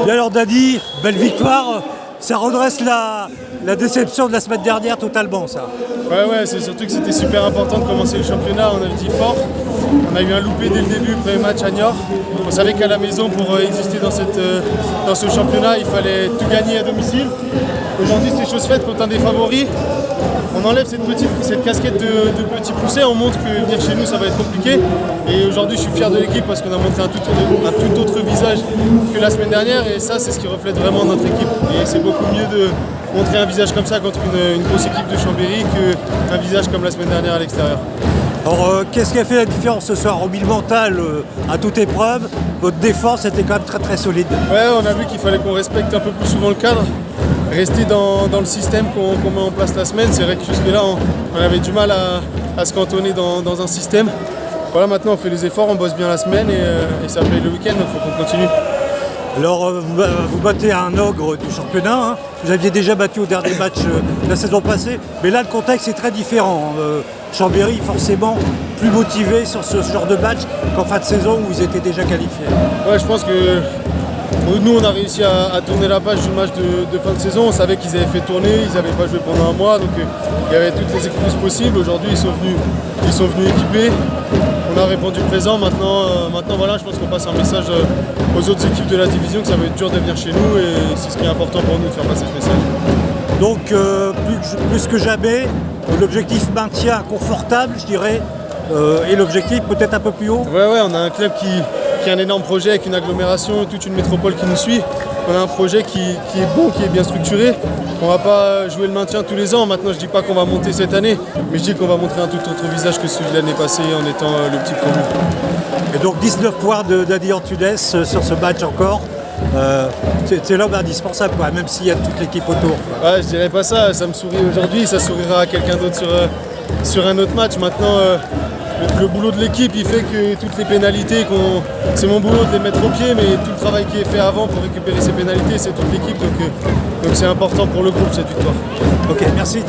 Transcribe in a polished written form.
Et alors Dadi, belle victoire, ça redresse la déception de la semaine dernière totalement ça. Ouais, c'est surtout que c'était super important de commencer le championnat, on avait dit fort. On a eu un loupé dès le début, premier match à Niort. On savait qu'à la maison, pour exister dans ce championnat, il fallait tout gagner à domicile. Aujourd'hui, c'est chose faite contre un des favoris. On enlève cette casquette de petit poussé, on montre que venir chez nous, ça va être compliqué. Et aujourd'hui, je suis fier de l'équipe parce qu'on a montré un tout autre visage que la semaine dernière. Et ça, c'est ce qui reflète vraiment notre équipe. Et c'est beaucoup mieux de montrer un visage comme ça contre une grosse équipe de Chambéry qu'un visage comme la semaine dernière à l'extérieur. Alors qu'est-ce qui a fait la différence ce soir? Au milieu mental, à toute épreuve, votre défense était quand même très très solide. Ouais, on a vu qu'il fallait qu'on respecte un peu plus souvent le cadre. Rester dans le système qu'on met en place la semaine. C'est vrai que jusque-là, on avait du mal à se cantonner dans un système. Voilà, maintenant on fait les efforts, on bosse bien la semaine et ça paye le week-end, donc il faut qu'on continue. Alors vous battez un ogre du championnat, hein. Vous aviez déjà battu au dernier match la saison passée, mais là le contexte est très différent. Chambéry forcément plus motivé sur ce genre de match qu'en fin de saison où ils étaient déjà qualifiés. Ouais, je pense que nous on a réussi à tourner la page du match de fin de saison. On savait qu'ils avaient fait tourner, ils n'avaient pas joué pendant un mois, donc il y avait toutes les excuses possibles. Aujourd'hui ils sont venus équipés. On a répondu présent, maintenant voilà, je pense qu'on passe un message aux autres équipes de la division que ça va être dur de venir chez nous et c'est ce qui est important pour nous de faire passer ce message. Donc plus que jamais, l'objectif maintien confortable, je dirais, et l'objectif peut-être un peu plus haut. Ouais, on a un club qui a un énorme projet avec une agglomération, toute une métropole qui nous suit. On a un projet qui est bon, qui est bien structuré. On va pas jouer le maintien tous les ans. Maintenant, je dis pas qu'on va monter cette année, mais je dis qu'on va montrer un tout autre visage que celui de l'année passée en étant le petit promu. Et donc 19 points de Dadi Antunes sur ce match encore. C'est l'homme indispensable, quoi, même s'il y a toute l'équipe autour. Ouais, je dirais pas ça. Ça me sourit aujourd'hui, ça sourira à quelqu'un d'autre sur un autre match. Maintenant, le boulot de l'équipe, il fait que toutes les pénalités, c'est mon boulot de les mettre au pied, mais tout le travail qui est fait avant pour récupérer ces pénalités, c'est toute l'équipe. Donc c'est important pour le groupe cette victoire. Ok, merci.